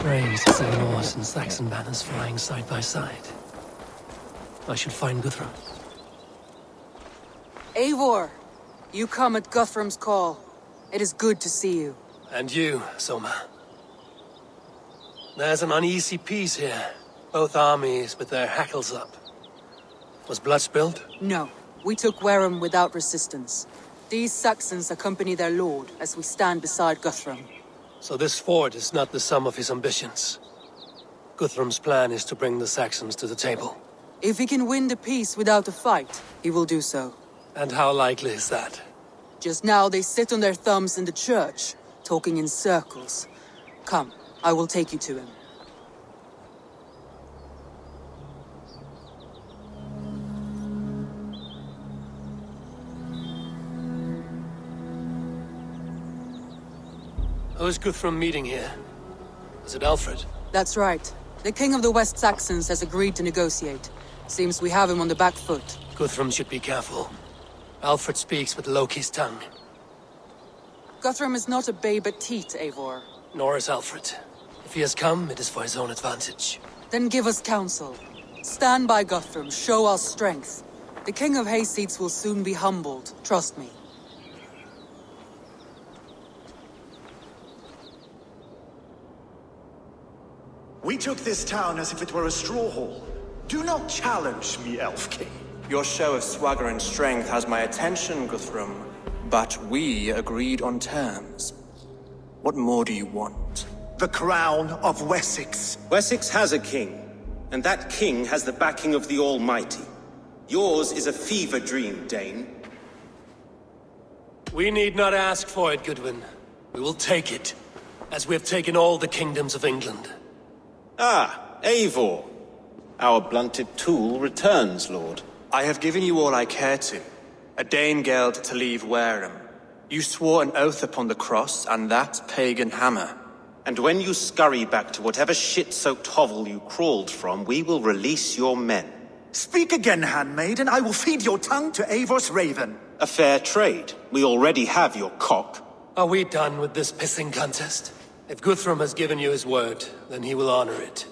Strange to see Norse and Saxon banners flying side by side. I should find Guthrum. Eivor, you come at Guthrum's call. It is good to see you. And you, Soma. There's an uneasy peace here. Both armies with their hackles up. Was blood spilled? No, we took Wareham without resistance. These Saxons accompany their lord as we stand beside Guthrum. So this fort is not the sum of his ambitions. Guthrum's plan is to bring the Saxons to the table. If he can win the peace without a fight, he will do so. And how likely is that? Just now they sit on their thumbs in the church, talking in circles. Come, I will take you to him. Who is Guthrum meeting here? Is it Alfred? That's right. The king of the West Saxons has agreed to negotiate. Seems we have him on the back foot. Guthrum should be careful. Alfred speaks with Loki's tongue. Guthrum is not a babe at teat, Eivor. Nor is Alfred. If he has come, it is for his own advantage. Then give us counsel. Stand by Guthrum, show our strength. The king of Hayseeds will soon be humbled, trust me. We took this town as if it were a straw hall. Do not challenge me, Elf King. Your show of swagger and strength has my attention, Guthrum. But we agreed on terms. What more do you want? The crown of Wessex. Wessex has a king, and that king has the backing of the Almighty. Yours is a fever dream, Dane. We need not ask for it, Goodwin. We will take it, as we have taken all the kingdoms of England. Ah, Eivor. Our blunted tool returns, Lord. I have given you all I care to. A Danegeld to leave Wareham. You swore an oath upon the cross, and that pagan hammer. And when you scurry back to whatever shit-soaked hovel you crawled from, we will release your men. Speak again, handmaid, and I will feed your tongue to Eivor's raven. A fair trade. We already have your cock. Are we done with this pissing contest? If Guthrum has given you his word, then he will honor it.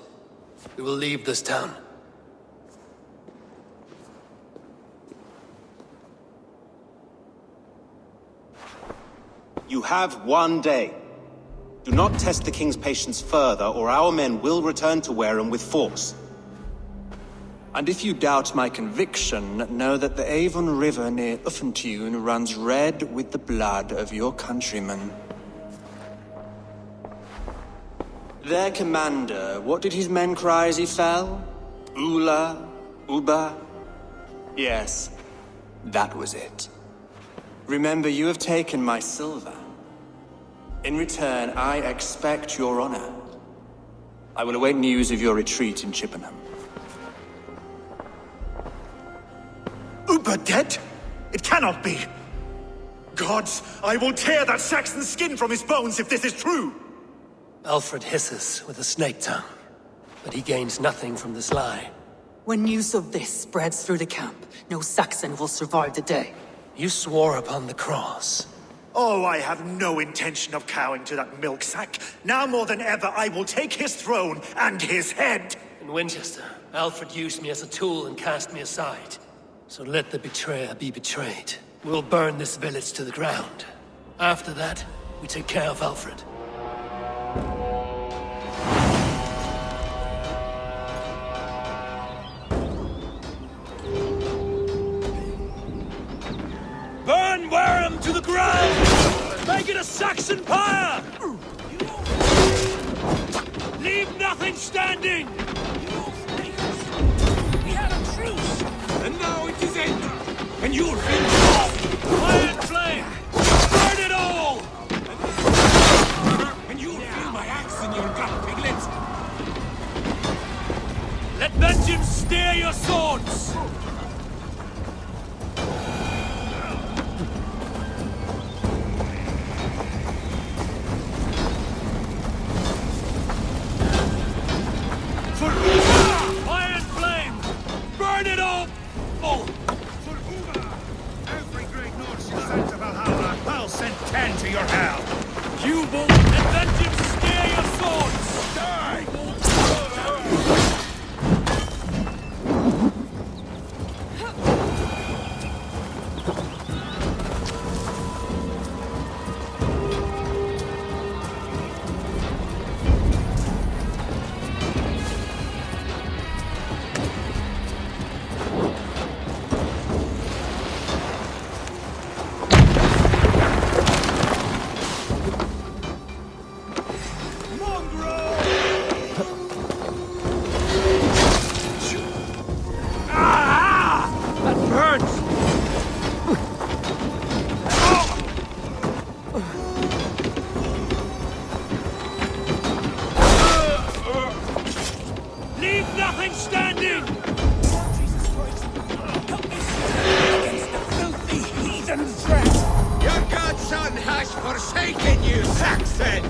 We will leave this town. You have 1 day. Do not test the king's patience further, or our men will return to Wareham with force. And if you doubt my conviction, know that the Avon River near Uffentune runs red with the blood of your countrymen. Their commander, what did his men cry as he fell? Ula? Uba? Yes, that was it. Remember, you have taken my silver. In return, I expect your honor. I will await news of your retreat in Chippenham. Uber dead? It cannot be. Gods, I will tear that Saxon skin from his bones if this is true. Alfred hisses with a snake tongue, but he gains nothing from this lie. When news of this spreads through the camp, no Saxon will survive the day. You swore upon the cross. Oh, I have no intention of cowing to that milk sack. Now more than ever, I will take his throne and his head. In Winchester, Alfred used me as a tool and cast me aside. So let the betrayer be betrayed. We'll burn this village to the ground. After that, we take care of Alfred. Burn Wareham to the ground! Make it a Saxon pyre! Leave nothing standing! We had a truce, and now it is ended. And you'll feel Iron flame! Burn it all! and you'll feel my axe in your gut, piglet. Let vengeance steer your swords! Iron flame! Burn it all! For Uga, every great Norse is sent to Valhalla. I'll send 10 to your hell. You will let vengeance steer your swords! Die! said!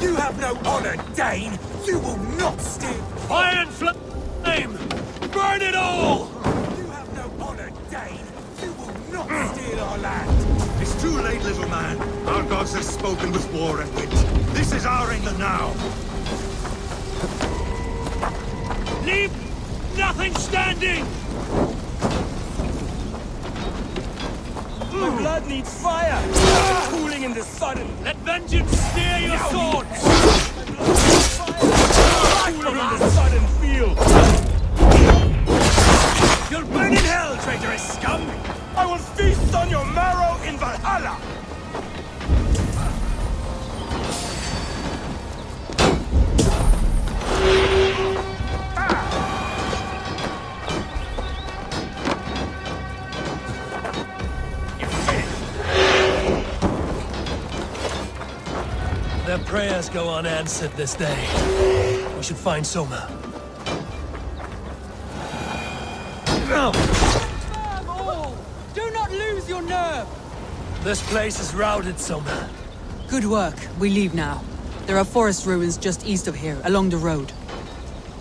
You have no honor, Dane! You will not steal! Iron flame! Burn it all! You have no honor, Dane! You will not steal our land! It's too late, little man. Our gods have spoken with war and wit. This is our England now. Leave nothing standing! My blood needs fire! Cooling in the sudden. Let vengeance steer your swords! Cooling in the sudden field. You'll burn in hell, traitorous scum! I will feast on your marrow in Valhalla! Their prayers go unanswered this day. We should find Soma. No! Firm all! Do not lose your nerve! This place is routed, Soma. Good work. We leave now. There are forest ruins just east of here, along the road.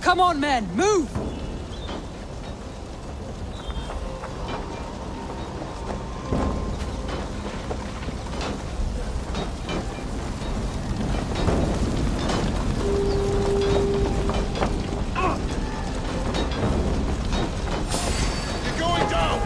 Come on, men! Move! You're going down!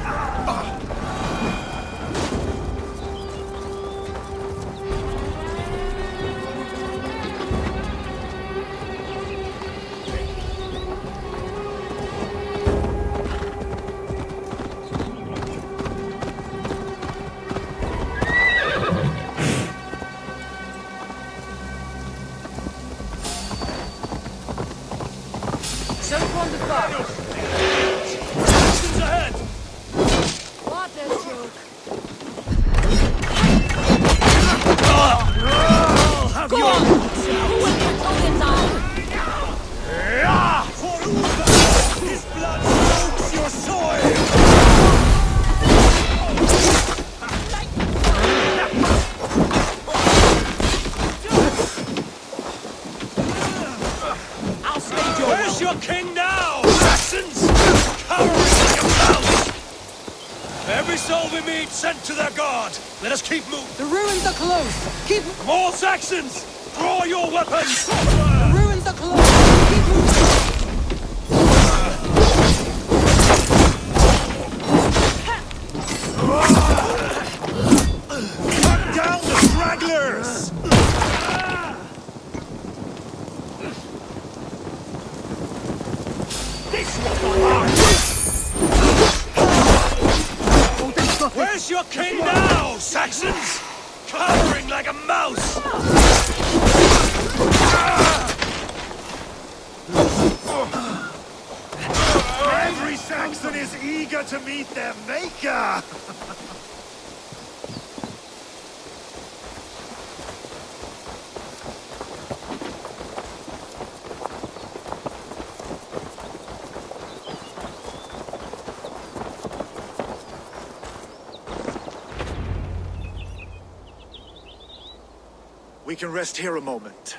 Actions ahead! What a joke. I'll have Go you! on! Who will get Odin's eye? For Uber! His blood soaks your soil! I'll speed your Where's your king now, Saxons? Cowering like a mouse! Every soul we meet sent to their god. Let us keep moving. The ruins are close! Keep... Come on, Saxons! Draw your weapons! The ruins are close! Keep moving! Cut down the stragglers! Where's your king now, Saxons? Cowering like a mouse! Every Saxon is eager to meet their maker! We can rest here a moment.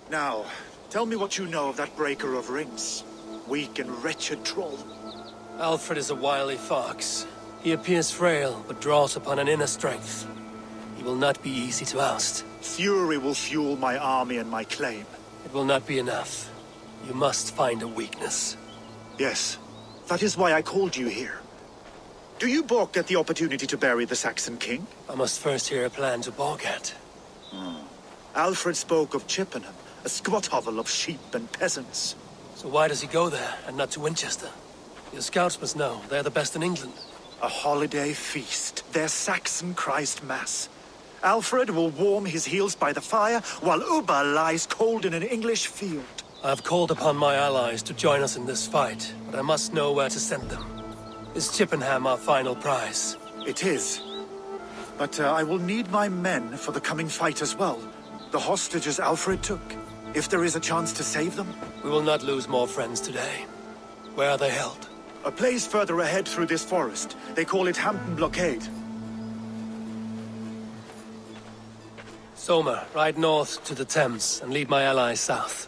Now, tell me what you know of that breaker of rings. Weak and wretched troll. Alfred is a wily fox. He appears frail, but draws upon an inner strength. He will not be easy to oust. Fury will fuel my army and my claim. It will not be enough. You must find a weakness. Yes, that is why I called you here. Do you balk at the opportunity to bury the Saxon king? I must first hear a plan to balk at. Alfred spoke of Chippenham, a squat hovel of sheep and peasants. So why does he go there, and not to Winchester? Your scouts must know. They're the best in England. A holiday feast, their Saxon Christ Mass. Alfred will warm his heels by the fire, while Uba lies cold in an English field. I've called upon my allies to join us in this fight, but I must know where to send them. Is Chippenham our final prize? It is. But I will need my men for the coming fight as well. The hostages Alfred took. If there is a chance to save them? We will not lose more friends today. Where are they held? A place further ahead through this forest. They call it Hampton Blockade. Soma, ride north to the Thames and lead my allies south.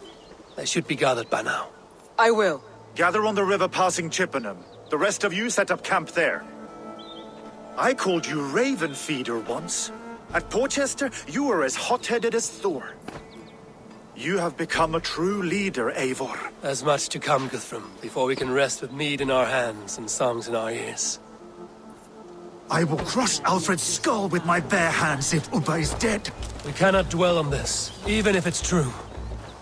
They should be gathered by now. I will. Gather on the river passing Chippenham. The rest of you set up camp there. I called you Raven Feeder once. At Porchester, you were as hot-headed as Thor. You have become a true leader, Eivor. There's much to come, Guthrum, before we can rest with mead in our hands and songs in our ears. I will crush Alfred's skull with my bare hands if Ubba is dead. We cannot dwell on this, even if it's true.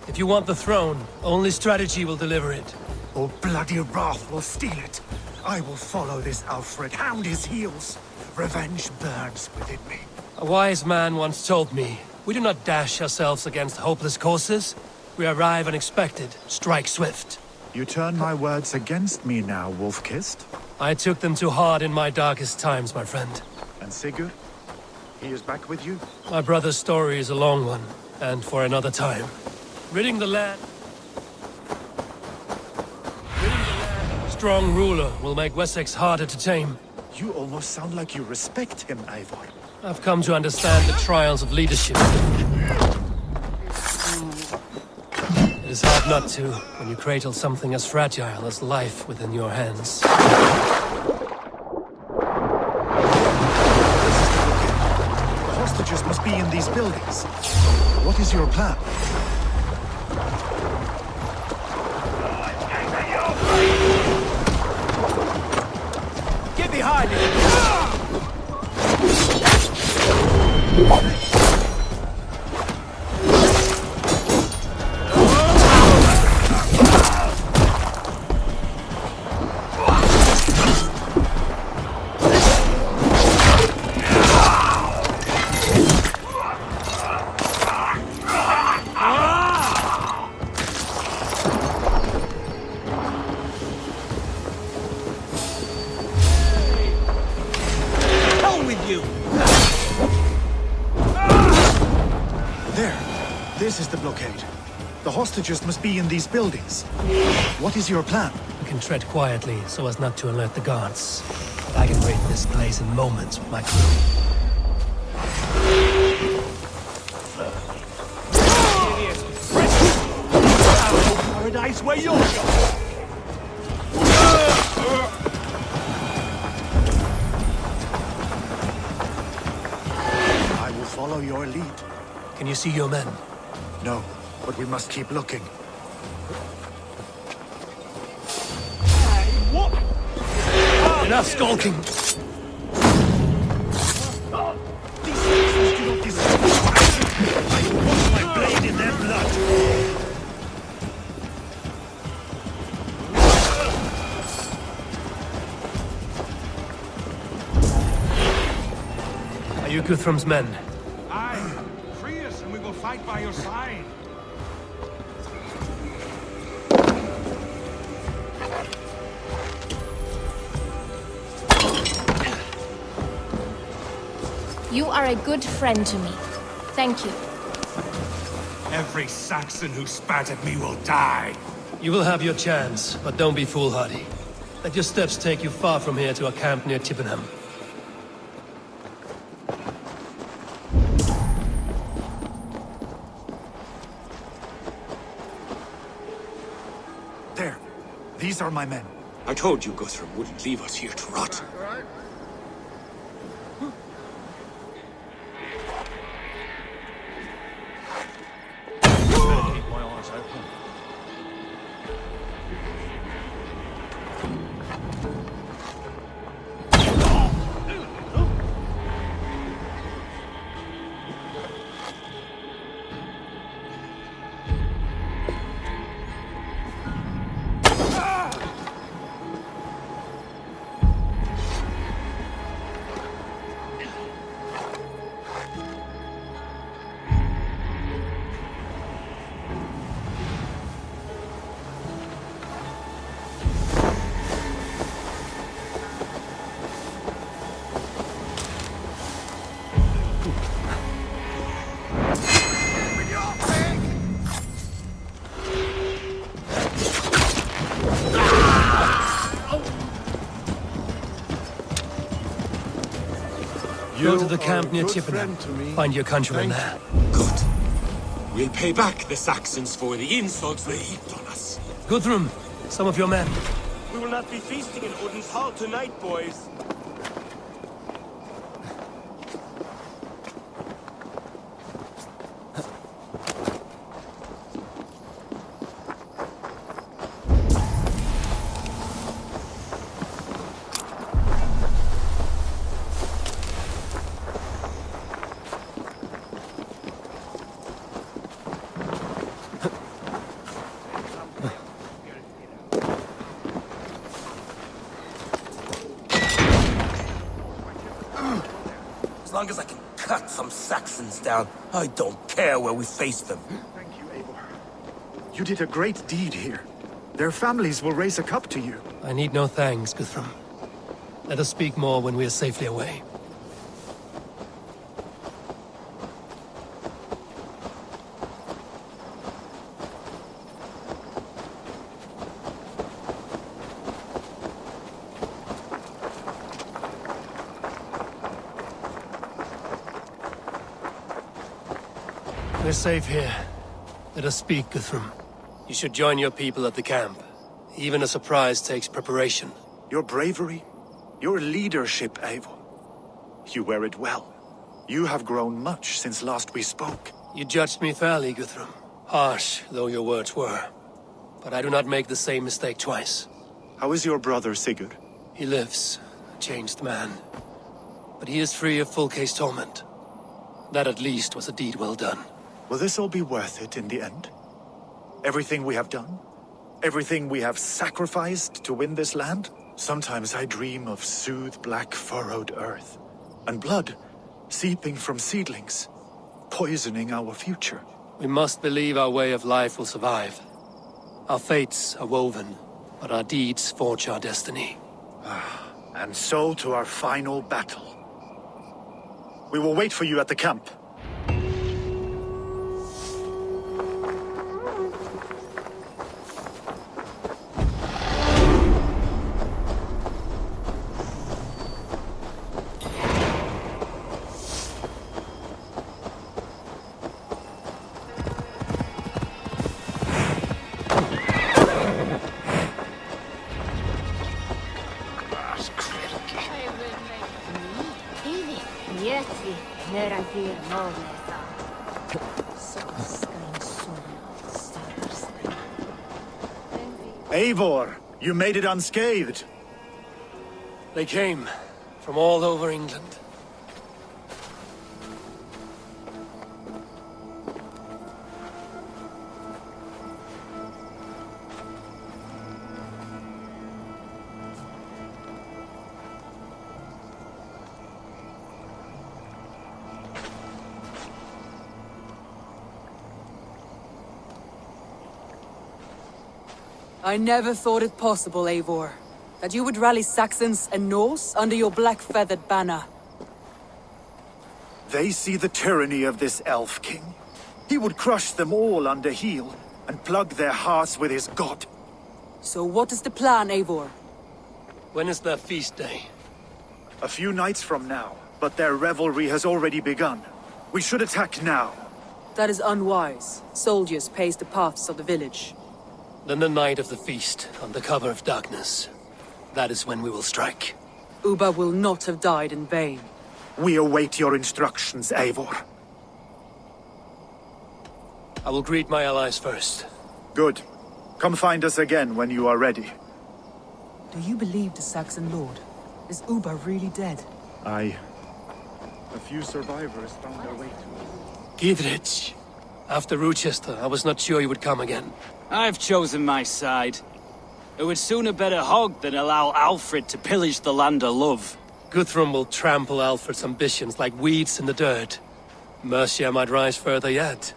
If you want the throne, only strategy will deliver it. Or bloody wrath will steal it. I will follow this Alfred, hound his heels. Revenge burns within me. A wise man once told me, we do not dash ourselves against hopeless courses. We arrive unexpected, strike swift. You turn my words against me now, Wolf-Kissed. I took them too hard in my darkest times, my friend. And Sigurd? He is back with you? My brother's story is a long one, and for another time. Ridding the land of a strong ruler will make Wessex harder to tame. You almost sound like you respect him, Eivor. I've come to understand the trials of leadership. It is hard not to, when you cradle something as fragile as life within your hands. The hostages must be in these buildings. What is your plan? Get behind me! This is the blockade. The hostages must be in these buildings. What is your plan? We can tread quietly so as not to alert the guards. But I can rid this place in moments with my crew. Paradise where you're going! I will follow your lead. Can you see your men? No, but we must keep looking. What? Enough skulking! These Saxons do not deserve this. I will wash my blade in their blood. Are you Guthrum's men? Aye. Free us and we will fight by your side. You are a good friend to me. Thank you. Every Saxon who spat at me will die. You will have your chance, but don't be foolhardy. Let your steps take you far from here to a camp near Chippenham. There. These are my men. I told you Guthrum wouldn't leave us here to rot. Keep my eyes open. Go to the camp near Chippenham. Find your countrymen there. Good. We'll pay back the Saxons for the insults they heaped on us. Guthrum, some of your men. We will not be feasting in Odin's hall tonight, boys. As long as I can cut some Saxons down, I don't care where we face them. Thank you, Eivor. You did a great deed here. Their families will raise a cup to you. I need no thanks, Guthrum. Let us speak more when we are safely away. We're safe here. Let us speak, Guthrum. You should join your people at the camp. Even a surprise takes preparation. Your bravery, your leadership, Eivor. You wear it well. You have grown much since last we spoke. You judged me fairly, Guthrum. Harsh though your words were. But I do not make the same mistake twice. How is your brother, Sigurd? He lives, a changed man. But he is free of full case torment. That at least was a deed well done. Will this all be worth it in the end? Everything we have done? Everything we have sacrificed to win this land? Sometimes I dream of soothed black furrowed earth, and blood seeping from seedlings, poisoning our future. We must believe our way of life will survive. Our fates are woven, but our deeds forge our destiny. And so to our final battle. We will wait for you at the camp. Eivor, you made it unscathed. They came from all over England. I never thought it possible, Eivor, that you would rally Saxons and Norse under your black-feathered banner. They see the tyranny of this elf king. He would crush them all under heel and plug their hearts with his god. So what is the plan, Eivor? When is their feast day? A few nights from now, but their revelry has already begun. We should attack now. That is unwise. Soldiers pace the paths of the village. Then the night of the feast, under cover of darkness. That is when we will strike. Ubba will not have died in vain. We await your instructions, Eivor. I will greet my allies first. Good. Come find us again when you are ready. Do you believe the Saxon lord? Is Ubba really dead? A few survivors found their way to us. Gidrich. After Rochester, I was not sure you would come again. I've chosen my side. It would sooner bet a hog than allow Alfred to pillage the land of love. Guthrum will trample Alfred's ambitions like weeds in the dirt. Mercia might rise further yet.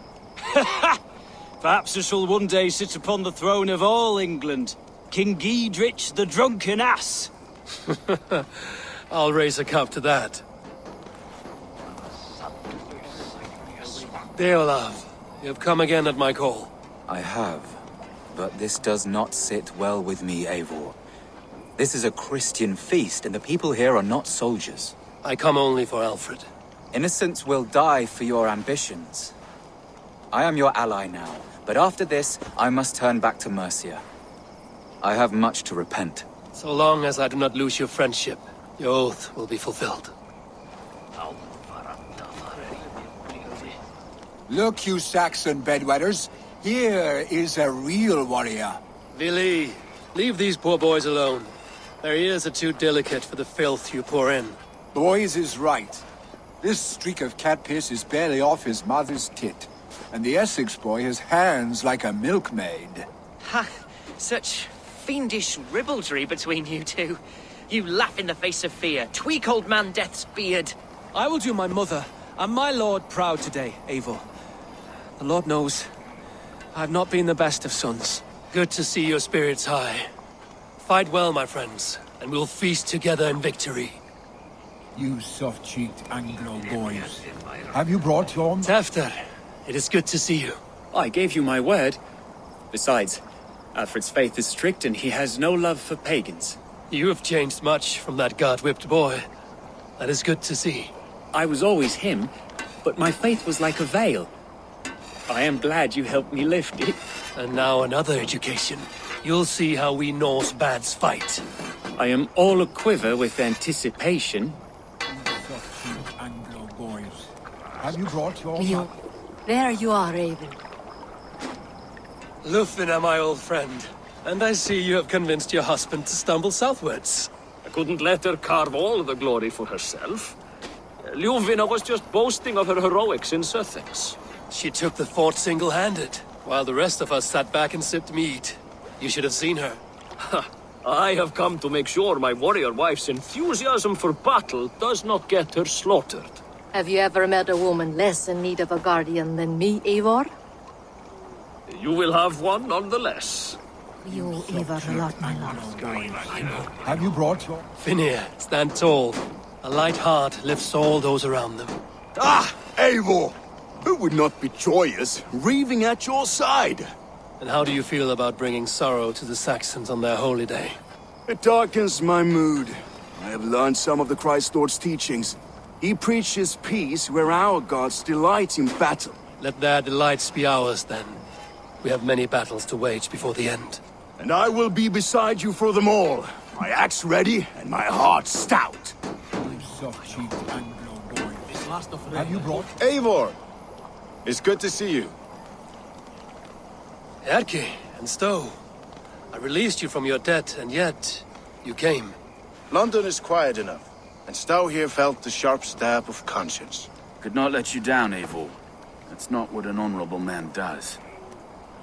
Perhaps I shall one day sit upon the throne of all England. King Giedrich the drunken ass. I'll raise a cup to that. Deolav, you have come again at my call. I have, but this does not sit well with me, Eivor. This is a Christian feast, and the people here are not soldiers. I come only for Alfred. Innocents will die for your ambitions. I am your ally now, but after this, I must turn back to Mercia. I have much to repent. So long as I do not lose your friendship, your oath will be fulfilled. Look, you Saxon bedwetters. Here is a real warrior. Vili, leave these poor boys alone. Their ears are too delicate for the filth you pour in. Boys is right. This streak of cat piss is barely off his mother's tit. And the Essex boy has hands like a milkmaid. Ha! Such fiendish ribaldry between you two. You laugh in the face of fear, tweak old man Death's beard. I will do my mother and my lord proud today, Eivor. The Lord knows, I've not been the best of sons. Good to see your spirits high. Fight well, my friends, and we'll feast together in victory. You soft-cheeked Anglo boys. Have you brought your... Tafter, it is good to see you. I gave you my word. Besides, Alfred's faith is strict and he has no love for pagans. You have changed much from that god-whipped boy. That is good to see. I was always him, but my faith was like a veil. I am glad you helped me lift it. And now another education. You'll see how we Norse bads fight. I am all a-quiver with anticipation. Soft-cheeked Anglo boys. Have you brought your... Leo, there you are, Raven. Lufina, my old friend. And I see you have convinced your husband to stumble southwards. I couldn't let her carve all the glory for herself. Ljuvina was just boasting of her heroics in Sussex. She took the fort single-handed, while the rest of us sat back and sipped mead. You should have seen her. I have come to make sure my warrior wife's enthusiasm for battle does not get her slaughtered. Have you ever met a woman less in need of a guardian than me, Eivor? You will have one nonetheless. You owe Eivor a lot, my love. Have you brought your... Finir, stand tall. A light heart lifts all those around them. Ah, Eivor! Who would not be joyous, raving at your side? And how do you feel about bringing sorrow to the Saxons on their holy day? It darkens my mood. I have learned some of the Christ Lord's teachings. He preaches peace where our gods delight in battle. Let their delights be ours, then. We have many battles to wage before the end. And I will be beside you for them all. My axe ready and my heart stout. You soft-cheeked Anglo boys. Have you brought... Eivor! It's good to see you. Erki and Stowe. I released you from your debt, and yet you came. London is quiet enough, and Stowe here felt the sharp stab of conscience. Could not let you down, Eivor. That's not what an honorable man does.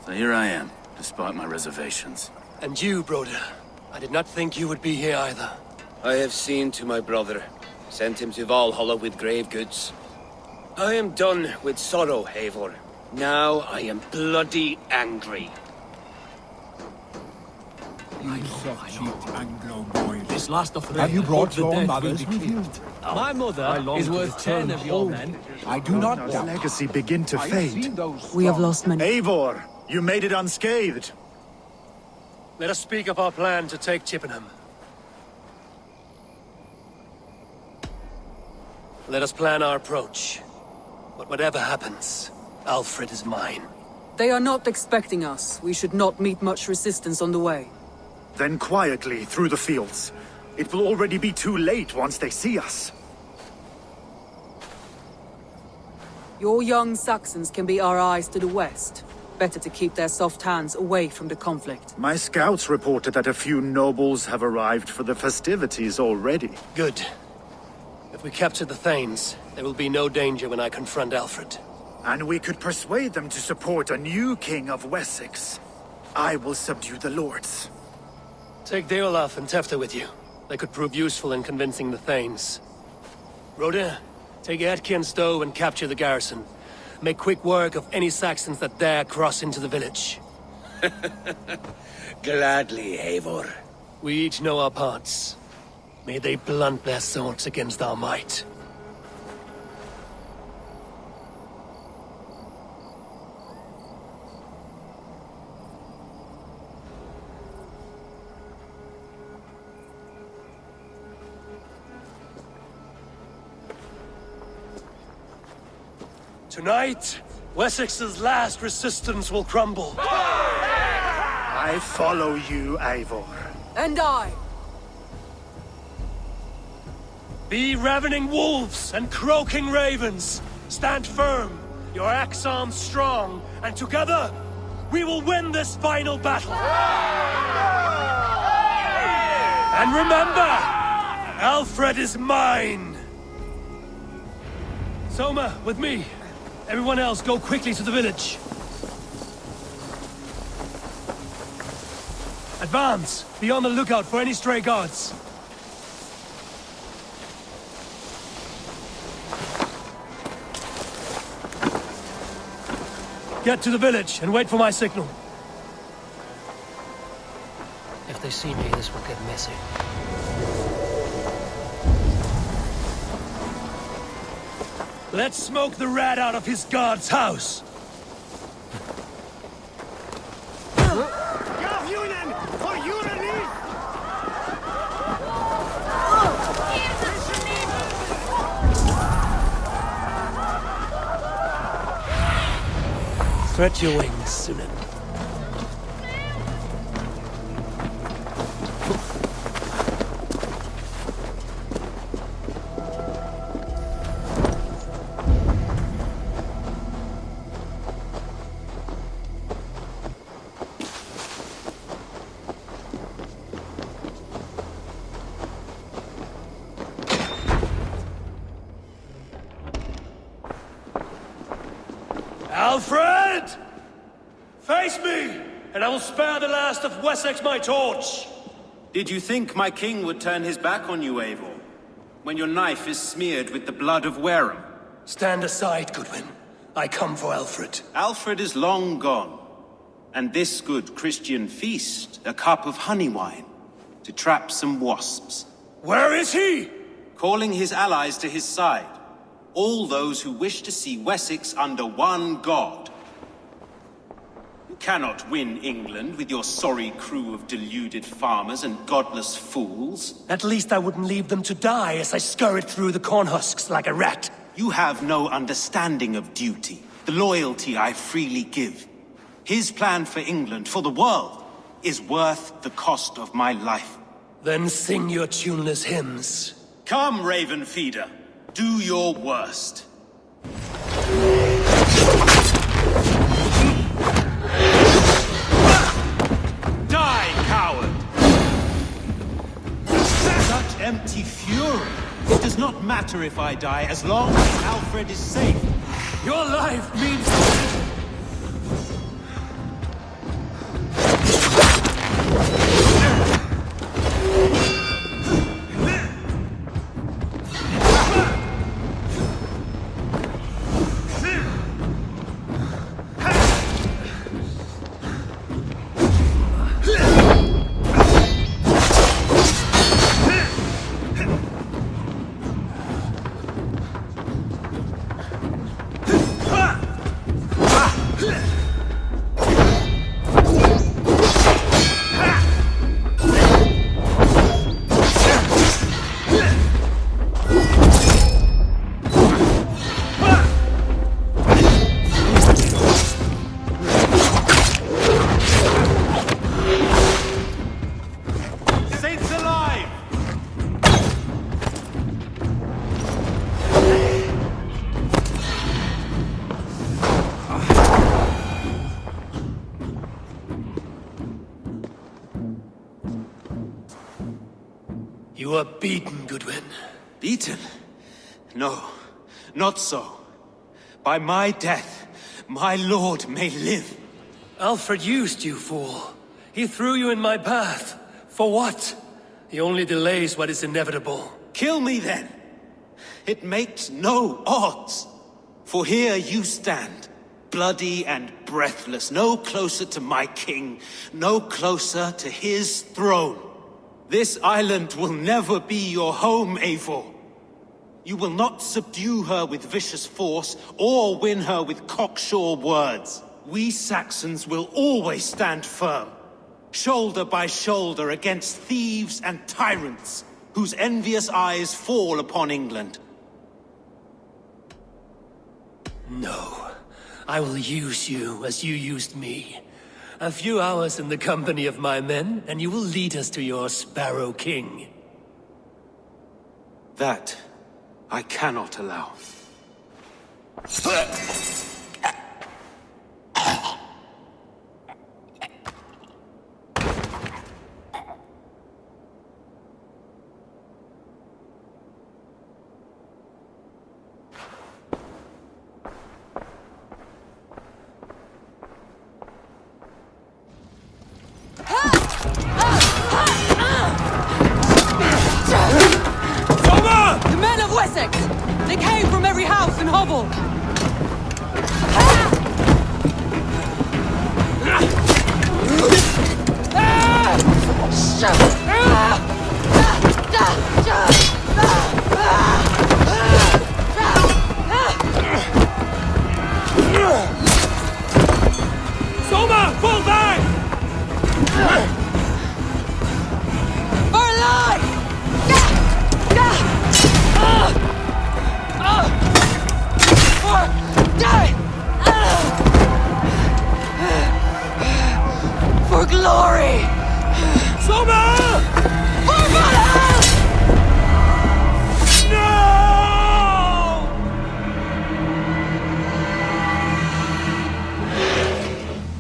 So here I am, despite my reservations. And you, Broder. I did not think you would be here either. I have seen to my brother. Sent him to Valhalla with grave goods. I am done with sorrow, Eivor. Now I am bloody angry. You soft-cheeked Anglo boys. This last of Have you brought your mothers with you? My mother is worth 10 of your men. I do not Does doubt. legacy begin to fade? We have lost many. Eivor, you made it unscathed. Let us speak of our plan to take Chippenham. Let us plan our approach. But whatever happens, Alfred is mine. They are not expecting us. We should not meet much resistance on the way. Then quietly through the fields. It will already be too late once they see us. Your young Saxons can be our eyes to the west. Better to keep their soft hands away from the conflict. My scouts reported that a few nobles have arrived for the festivities already. Good. If we capture the Thanes, there will be no danger when I confront Alfred. And we could persuade them to support a new king of Wessex. I will subdue the lords. Take Deolaf and Tefta with you. They could prove useful in convincing the Thanes. Rodin, take Erki and Stowe and capture the garrison. Make quick work of any Saxons that dare cross into the village. Gladly, Eivor. We each know our parts. May they blunt their swords against our might. Tonight, Wessex's last resistance will crumble. I follow you, Eivor. And I. Be ravening wolves and croaking ravens. Stand firm, your axe arms strong, and together, we will win this final battle. And remember, Alfred is mine. Soma, with me. Everyone else, go quickly to the village. Advance! Be on the lookout for any stray guards. Get to the village and wait for my signal. If they see me, this will get messy. Let's smoke the rat out of his guard's house. Stretch your wings, Sunan. Alfred! Face me, and I will spare the last of Wessex my torch! Did you think my king would turn his back on you, Eivor? When your knife is smeared with the blood of Wareham? Stand aside, Goodwin. I come for Alfred. Alfred is long gone. And this good Christian feast, a cup of honey wine, to trap some wasps. Where is he? Calling his allies to his side. All those who wish to see Wessex under one god. You cannot win England with your sorry crew of deluded farmers and godless fools. At least I wouldn't leave them to die as I scurried through the corn husks like a rat. You have no understanding of duty, the loyalty I freely give. His plan for England, for the world, is worth the cost of my life. Then sing your tuneless hymns. Come, Raven Feeder. Do your worst. Die, coward! Such empty fury. It does not matter if I die, as long as Alfred is safe. Your life means... You are beaten, Goodwin. Beaten? No, not so. By my death, my lord may live. Alfred used you, fool. He threw you in my path. For what? He only delays what is inevitable. Kill me then. It makes no odds. For here you stand, bloody and breathless, no closer to my king, no closer to his throne. This island will never be your home, Eivor. You will not subdue her with vicious force, or win her with cocksure words. We Saxons will always stand firm, shoulder by shoulder against thieves and tyrants, whose envious eyes fall upon England. No. I will use you as you used me. A few hours in the company of my men, and you will lead us to your Sparrow King. That I cannot allow. The men of Wessex! They came from every house and hovel! Soma! Fall back! For life! For glory! Soma! For Valhalla! No!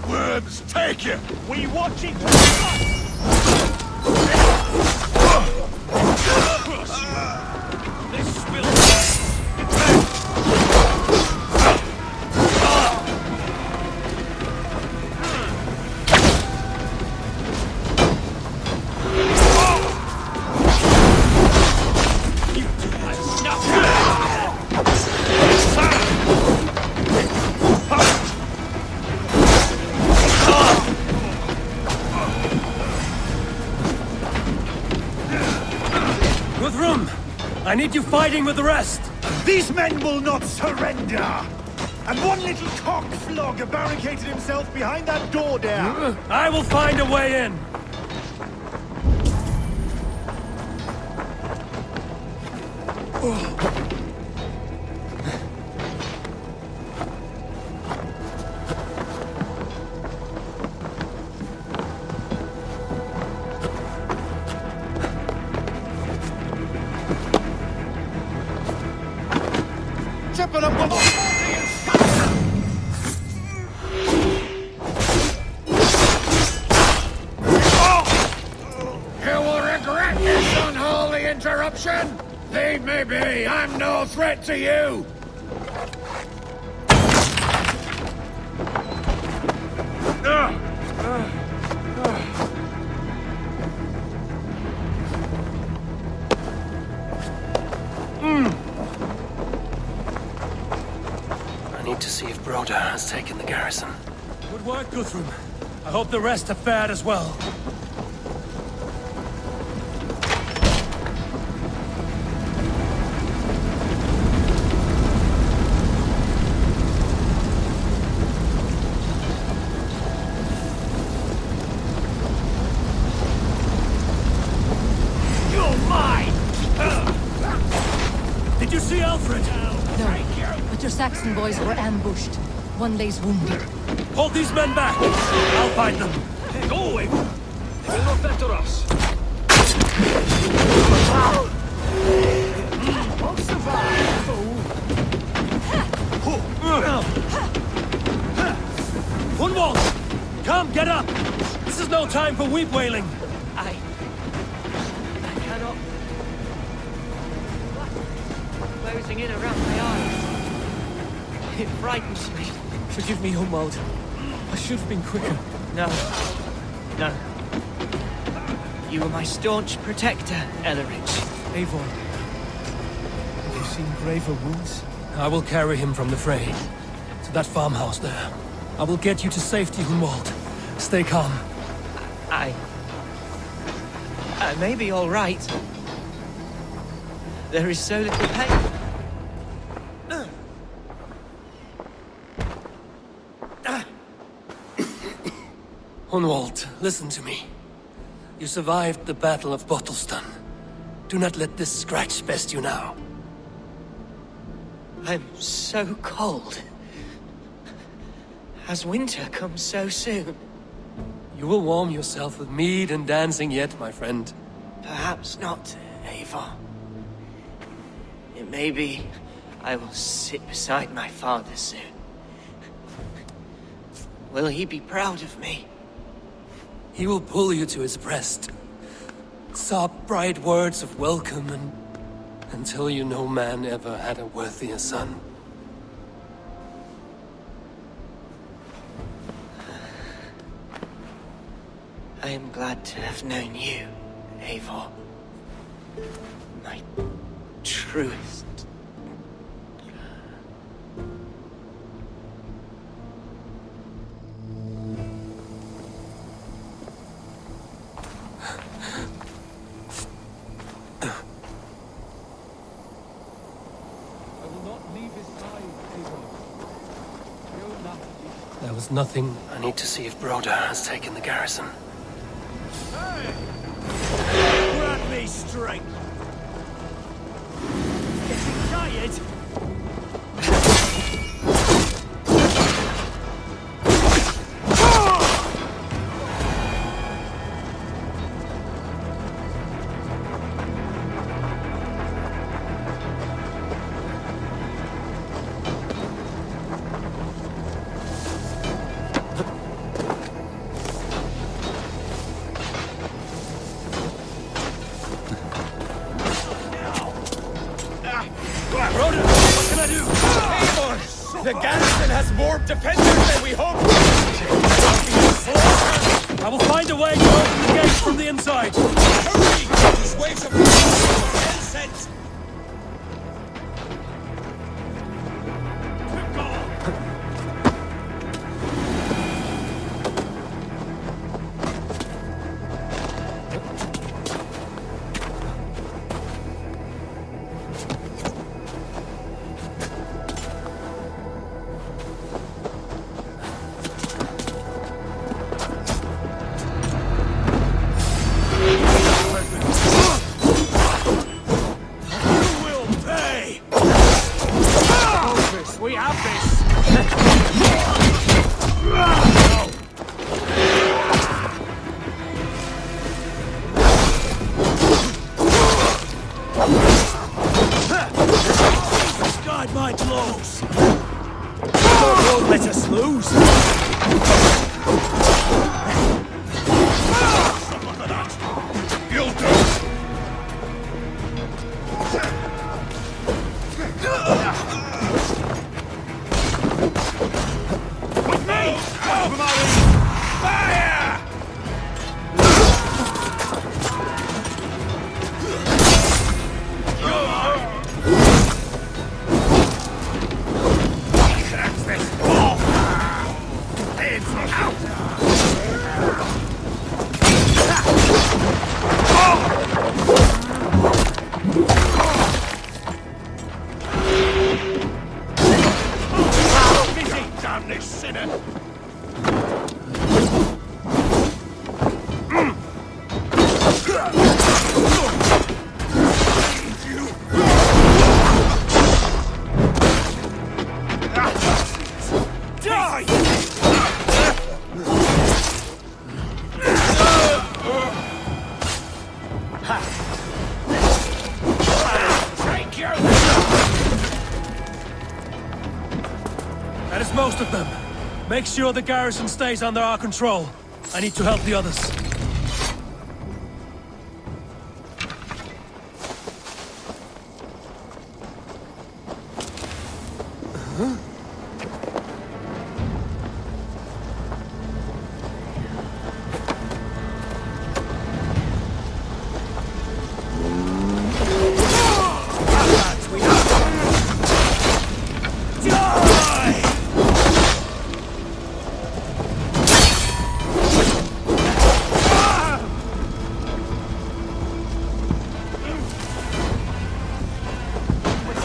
Worms, take you! We watch it! This will... Guthrum! I need you fighting with the rest! These men will not surrender! And one little cockflogger barricaded himself behind that door there! I will find a way in! Chippenham will not You will regret this unholy interruption! Leave me be! I'm no threat to you! I need to see if Broda has taken the garrison. Good work, Guthrum. I hope the rest have fared as well. Did you see Alfred? No, but your Saxon boys were ambushed. One lays wounded. Hold these men back! I'll find them. Go away! They will not better us. Won't survive, fool! Hunwald! Come, get up! This is no time for weep wailing. I cannot. Closing in around my eyes. It frightens me. Forgive me, Hunwald. I should have been quicker. No. No. You were my staunch protector, Ellerich. Eivor, have you seen graver wounds? I will carry him from the fray. To that farmhouse there. I will get you to safety, Hunwald. Stay calm. I may be all right. There is so little pain. Hunwald, listen to me. You survived the Battle of Bottleston. Do not let this scratch best you now. I'm so cold. Has winter come so soon? You will warm yourself with mead and dancing yet, my friend. Perhaps not, Eivor. It may be I will sit beside my father soon. Will he be proud of me? He will pull you to his breast, sob bright words of welcome, and until you no man ever had a worthier son. I am glad to have known you, Eivor. My truest. There was nothing. I need to see if Broder has taken the garrison. Grant me strength! Getting tired? The garrison has more defenders than we hoped! I will find a way to open the gates from the inside! Hurry! These waves of well sent! We have this! Guide my blows! Don't let us lose! Look at that! You'll do! With me! Fire! Crack this wall! Heads damn this sinner! That is most of them. Make sure the garrison stays under our control. I need to help the others.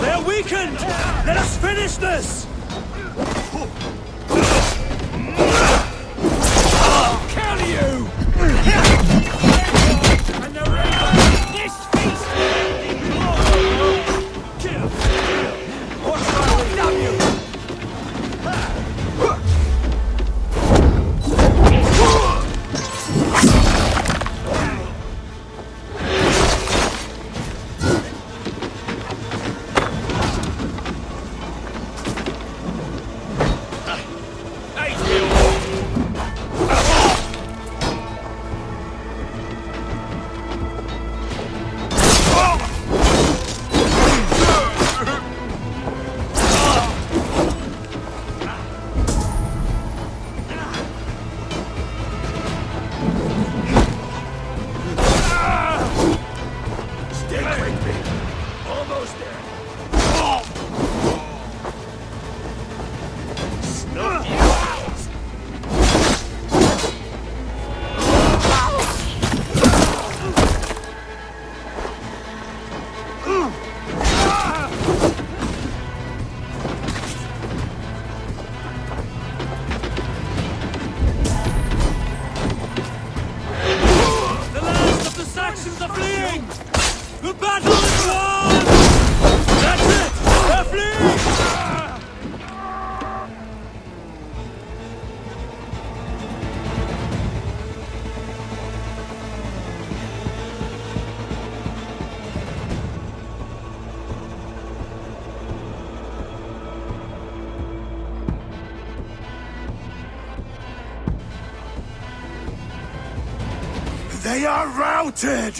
They're weakened! Let us finish this! Kill you! And the raven! This feast will be glorious! Kill! What's wrong? Damn you! They are routed!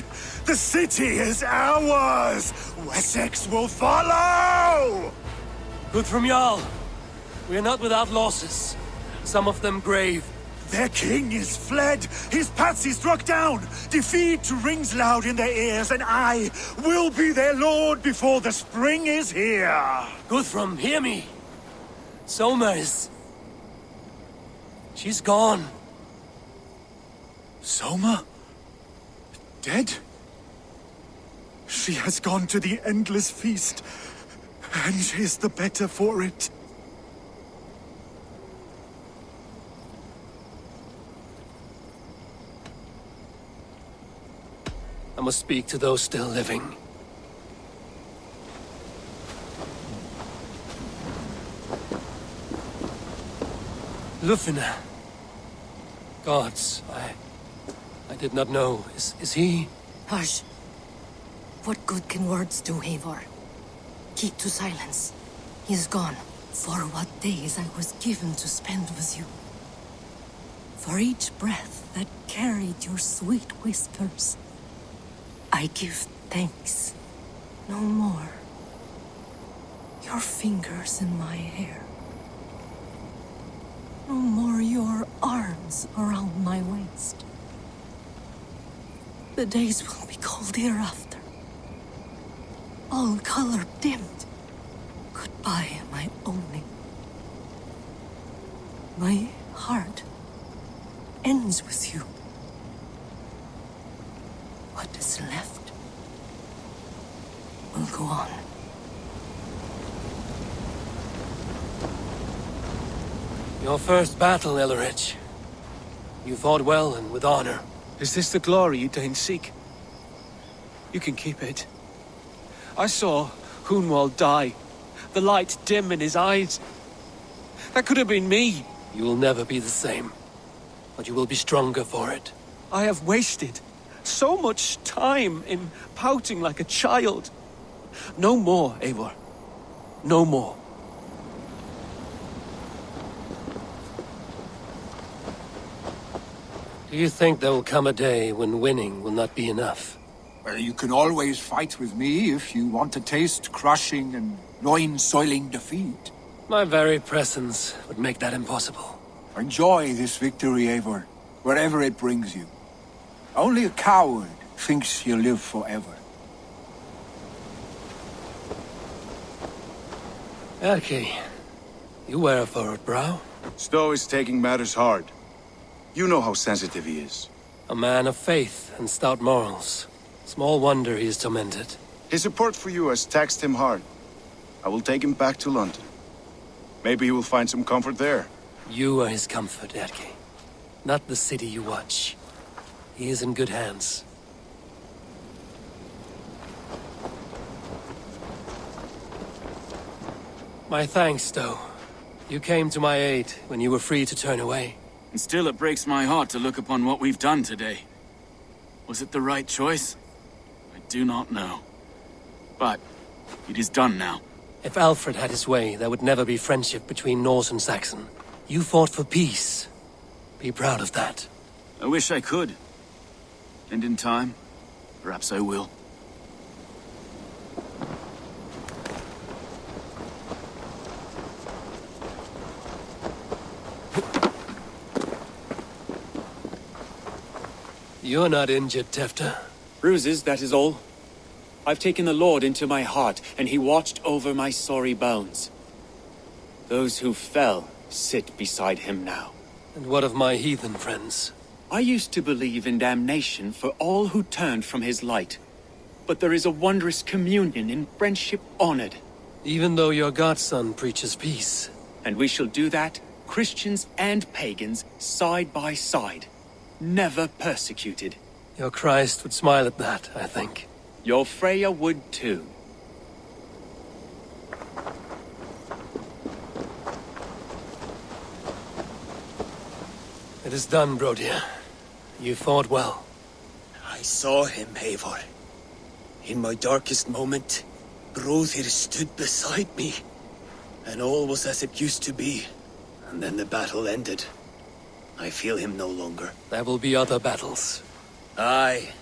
The city is ours! Wessex will follow! Good from Jarl. We are not without losses. Some of them grave. Their king is fled! His patsy struck down! Defeat rings loud in their ears, and I will be their lord before the spring is here! Guthrum, hear me! Soma. She's gone. Soma? Dead? She has gone to the endless feast, and is the better for it. I must speak to those still living. Lufina. Gods, I did not know. Is he? Hush. What good can words do, Eivor? Keep to silence. He is gone. For what days I was given to spend with you. For each breath that carried your sweet whispers. I give thanks. No more. Your fingers in my hair. No more your arms around my waist. The days will be cold hereafter. All color dimmed. Goodbye, my only. My heart ends with you. What is left will go on. Your first battle, Ellerich. You fought well and with honor. Is this the glory you deign seek? You can keep it. I saw Hunwald die. The light dim in his eyes. That could have been me. You will never be the same. But you will be stronger for it. I have wasted so much time in pouting like a child. No more, Eivor. No more. Do you think there will come a day when winning will not be enough? Well, you can always fight with me if you want to taste crushing and loin-soiling defeat. My very presence would make that impossible. Enjoy this victory, Eivor, wherever it brings you. Only a coward thinks he'll live forever. Erki, you wear a furrowed brow. Stowe is taking matters hard. You know how sensitive he is. A man of faith and stout morals. Small wonder he is tormented. His support for you has taxed him hard. I will take him back to London. Maybe he will find some comfort there. You are his comfort, Erki. Not the city you watch. He is in good hands. My thanks, Stowe. You came to my aid when you were free to turn away. And still it breaks my heart to look upon what we've done today. Was it the right choice? I do not know. But it is done now. If Alfred had his way, there would never be friendship between Norse and Saxon. You fought for peace. Be proud of that. I wish I could. And in time, perhaps I will. You're not injured, Tefta. Bruises, that is all. I've taken the Lord into my heart, and he watched over my sorry bones. Those who fell sit beside him now. And what of my heathen friends? I used to believe in damnation for all who turned from his light. But there is a wondrous communion in friendship honored. Even though your godson preaches peace. And we shall do that, Christians and pagans, side by side. Never persecuted. Your Christ would smile at that, I think. Your Freya would too. It is done, Brodir. You fought well. I saw him, Eivor. In my darkest moment, Brodir stood beside me. And all was as it used to be. And then the battle ended. I feel him no longer. There will be other battles. Aye.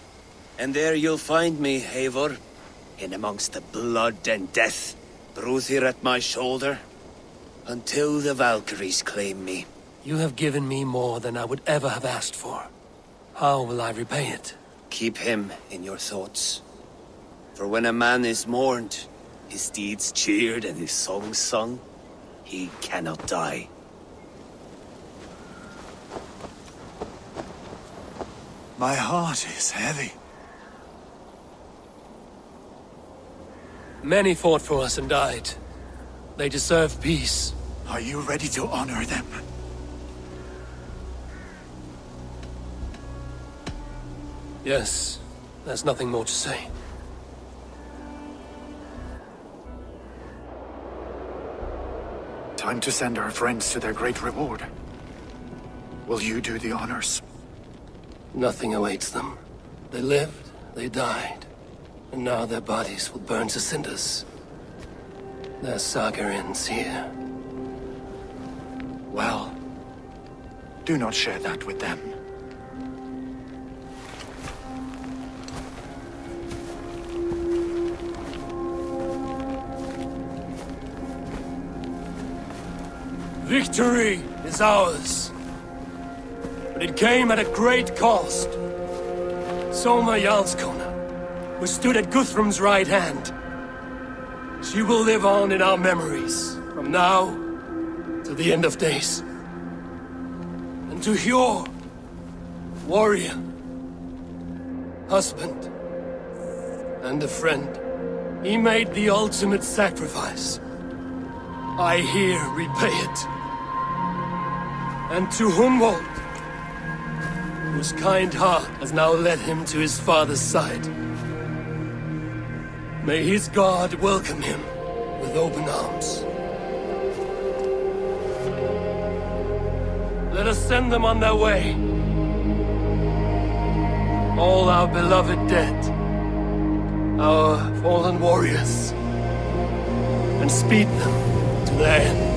And there you'll find me, Eivor. In amongst the blood and death. Brother at my shoulder. Until the Valkyries claim me. You have given me more than I would ever have asked for. How will I repay it? Keep him in your thoughts. For when a man is mourned, his deeds cheered and his songs sung, he cannot die. My heart is heavy. Many fought for us and died. They deserve peace. Are you ready to honor them? Yes, there's nothing more to say. Time to send our friends to their great reward. Will you do the honors? Nothing awaits them. They lived, they died, and now their bodies will burn to cinders. Their saga ends here. Well, do not share that with them. Victory is ours. But it came at a great cost. Soma Jarlskona, who stood at Guthrum's right hand. She will live on in our memories, from now to the end of days. And to Hjor, warrior, husband, and a friend, he made the ultimate sacrifice. I here repay it. And to Hunwald, whose kind heart has now led him to his father's side. May his God welcome him with open arms. Let us send them on their way. All our beloved dead, our fallen warriors, and speed them to their end.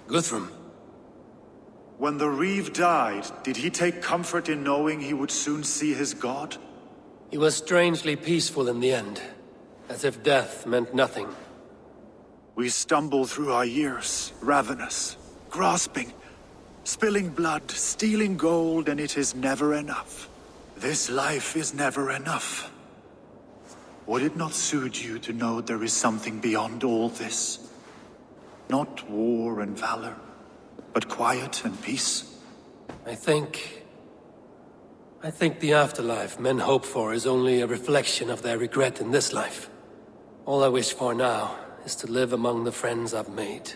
Guthrum. When the Reeve died, did he take comfort in knowing he would soon see his god? He was strangely peaceful in the end, as if death meant nothing. We stumble through our years, ravenous, grasping, spilling blood, stealing gold, and it is never enough. This life is never enough. Would it not suit you to know there is something beyond all this? Not war and valor, but quiet and peace? I think the afterlife men hope for is only a reflection of their regret in this life. All I wish for now is to live among the friends I've made.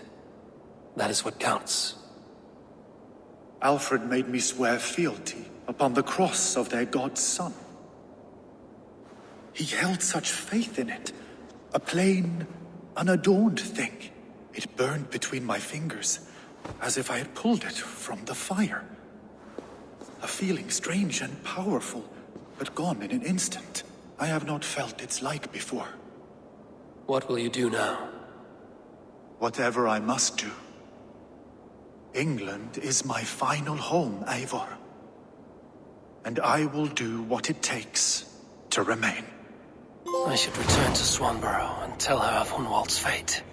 That is what counts. Alfred made me swear fealty upon the cross of their god's son. He held such faith in it, a plain, unadorned thing. It burned between my fingers, as if I had pulled it from the fire. A feeling strange and powerful, but gone in an instant. I have not felt its like before. What will you do now? Whatever I must do. England is my final home, Eivor. and I will do what it takes to remain. I should return to Swanborough and tell her of Hunwald's fate.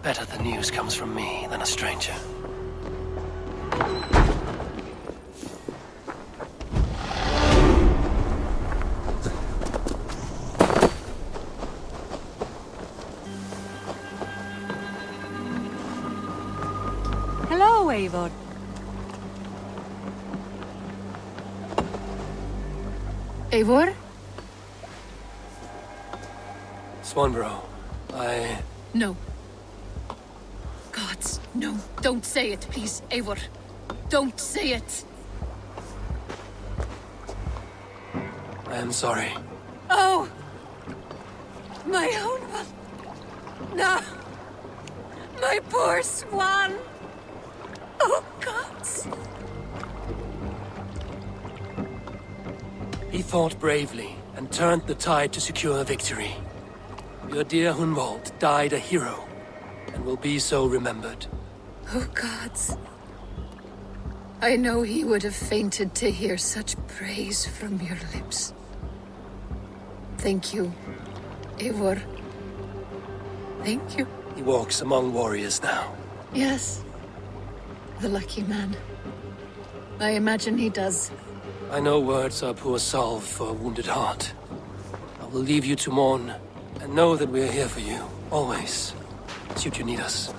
Better the news comes from me than a stranger. Hello, Eivor. Eivor? Swanborough, No. Gods, no. Don't say it, please, Eivor. Don't say it. I am sorry. Oh! My own one. No! My poor swan! Oh, gods! He fought bravely and turned the tide to secure a victory. Your dear Hunwald died a hero, and will be so remembered. Oh, gods. I know he would have fainted to hear such praise from your lips. Thank you, Eivor. Thank you. He walks among warriors now. Yes. The lucky man. I imagine he does. I know words are poor salve for a wounded heart. I will leave you to mourn, and know that we are here for you, always, should you need us.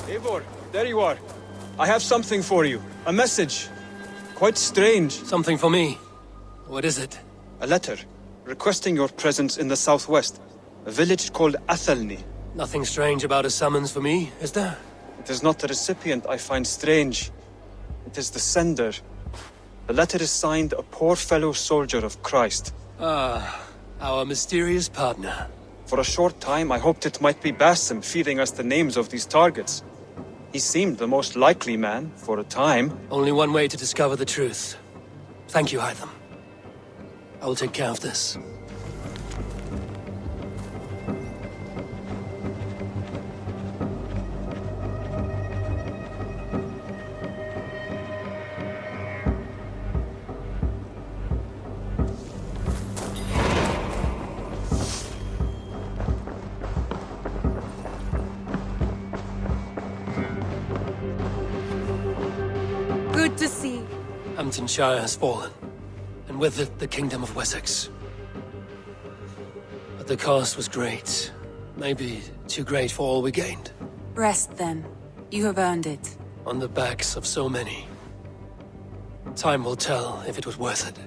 Eivor, there you are. I have something for you. A message. Quite strange. Something for me? What is it? A letter, requesting your presence in the southwest. A village called Athelney. Nothing strange about a summons for me, is there? It is not the recipient I find strange. It is the sender. The letter is signed a poor fellow soldier of Christ. Ah, our mysterious partner. For a short time, I hoped it might be Basim feeding us the names of these targets. He seemed the most likely man, for a time. Only one way to discover the truth. Thank you, Hytham. I will take care of this. Good to see. Hamptonshire has fallen, and with it the Kingdom of Wessex. But the cost was great. Maybe too great for all we gained. Rest then. You have earned it. On the backs of so many. Time will tell if it was worth it.